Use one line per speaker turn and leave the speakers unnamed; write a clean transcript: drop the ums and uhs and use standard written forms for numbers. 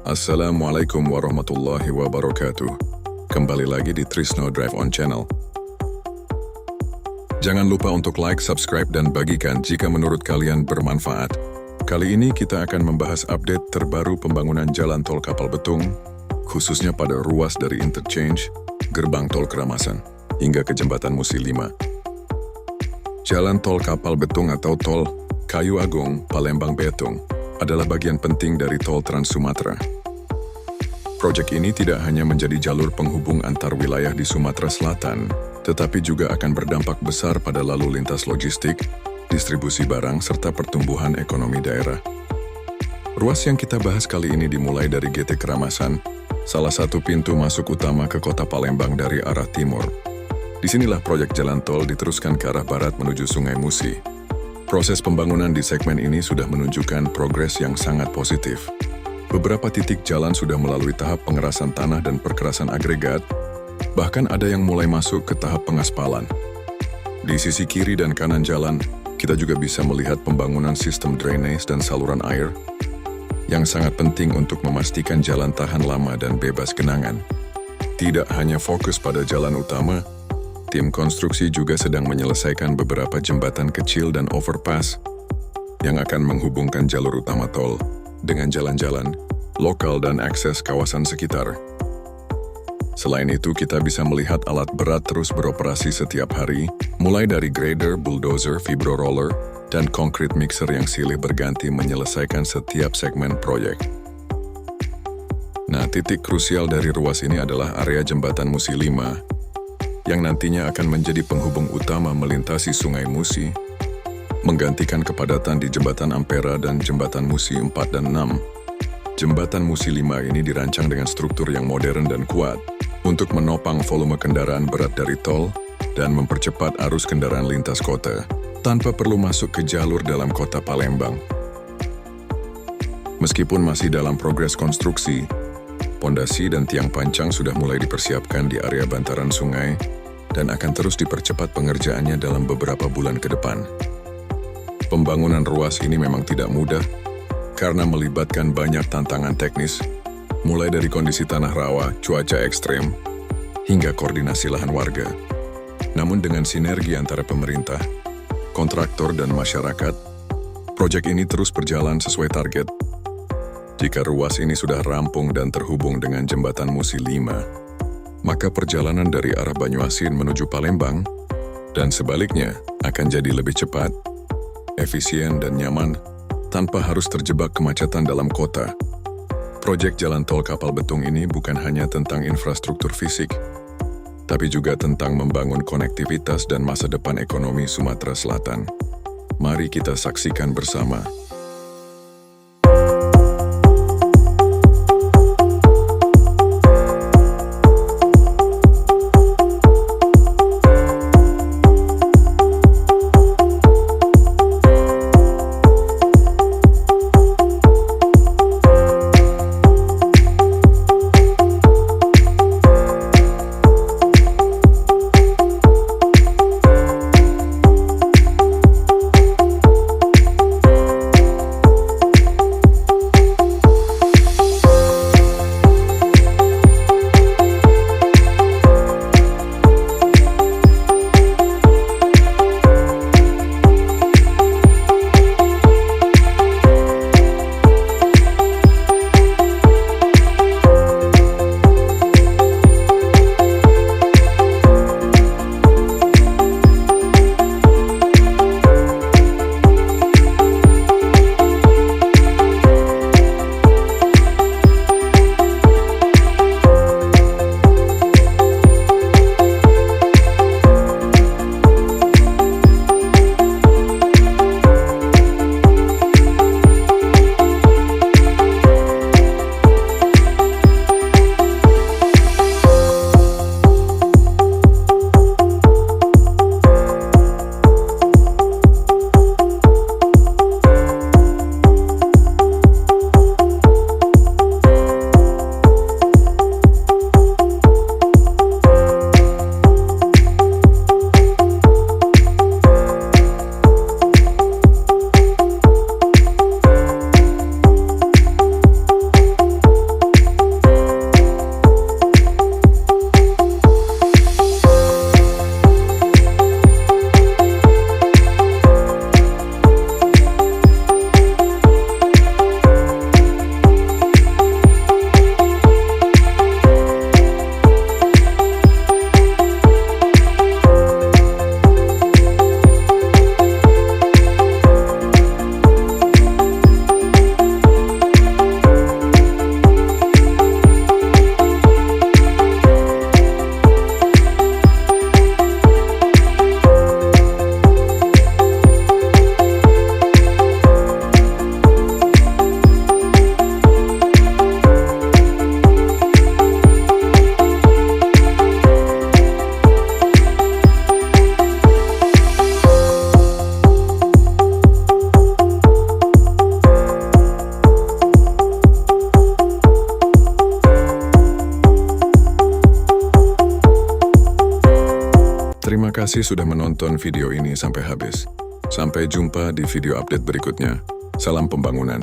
Assalamualaikum warahmatullahi wabarakatuh. Kembali lagi di Trisno Drive On Channel. Jangan lupa untuk like, subscribe, dan bagikan jika menurut kalian bermanfaat. Kali ini kita akan membahas update terbaru pembangunan jalan tol Kapal Betung, khususnya pada ruas dari interchange, gerbang tol Keramasan, hingga ke jembatan Musi 5. Jalan tol Kapal Betung atau tol Kayu Agung Palembang Betung adalah bagian penting dari tol Trans Sumatera. Proyek ini tidak hanya menjadi jalur penghubung antar wilayah di Sumatera Selatan, tetapi juga akan berdampak besar pada lalu lintas logistik, distribusi barang, serta pertumbuhan ekonomi daerah. Ruas yang kita bahas kali ini dimulai dari GT Keramasan, salah satu pintu masuk utama ke kota Palembang dari arah timur. Disinilah proyek jalan tol diteruskan ke arah barat menuju Sungai Musi. Proses pembangunan di segmen ini sudah menunjukkan progres yang sangat positif. Beberapa titik jalan sudah melalui tahap pengerasan tanah dan perkerasan agregat, bahkan ada yang mulai masuk ke tahap pengaspalan. Di sisi kiri dan kanan jalan, kita juga bisa melihat pembangunan sistem drainase dan saluran air, yang sangat penting untuk memastikan jalan tahan lama dan bebas genangan. Tidak hanya fokus pada jalan utama, tim konstruksi juga sedang menyelesaikan beberapa jembatan kecil dan overpass yang akan menghubungkan jalur utama tol dengan jalan-jalan lokal dan akses kawasan sekitar. Selain itu, kita bisa melihat alat berat terus beroperasi setiap hari, mulai dari grader, bulldozer, vibro roller, dan concrete mixer yang silih berganti menyelesaikan setiap segmen proyek. Nah, titik krusial dari ruas ini adalah area jembatan Musi 5, yang nantinya akan menjadi penghubung utama melintasi Sungai Musi, menggantikan kepadatan di Jembatan Ampera dan Jembatan Musi 4 dan 6. Jembatan Musi 5 ini dirancang dengan struktur yang modern dan kuat untuk menopang volume kendaraan berat dari tol dan mempercepat arus kendaraan lintas kota tanpa perlu masuk ke jalur dalam kota Palembang. Meskipun masih dalam progres konstruksi, pondasi dan tiang pancang sudah mulai dipersiapkan di area bantaran sungai dan akan terus dipercepat pengerjaannya dalam beberapa bulan ke depan. Pembangunan ruas ini memang tidak mudah karena melibatkan banyak tantangan teknis, mulai dari kondisi tanah rawa, cuaca ekstrem, hingga koordinasi lahan warga. Namun dengan sinergi antara pemerintah, kontraktor, dan masyarakat, proyek ini terus berjalan sesuai target. Jika ruas ini sudah rampung dan terhubung dengan jembatan Musi 5, maka perjalanan dari arah Banyuasin menuju Palembang dan sebaliknya akan jadi lebih cepat, efisien, dan nyaman tanpa harus terjebak kemacetan dalam kota. Proyek jalan tol Kapal Betung ini bukan hanya tentang infrastruktur fisik, tapi juga tentang membangun konektivitas dan masa depan ekonomi Sumatera Selatan. Mari kita saksikan bersama. Terima kasih sudah menonton video ini sampai habis. Sampai jumpa di video update berikutnya. Salam pembangunan.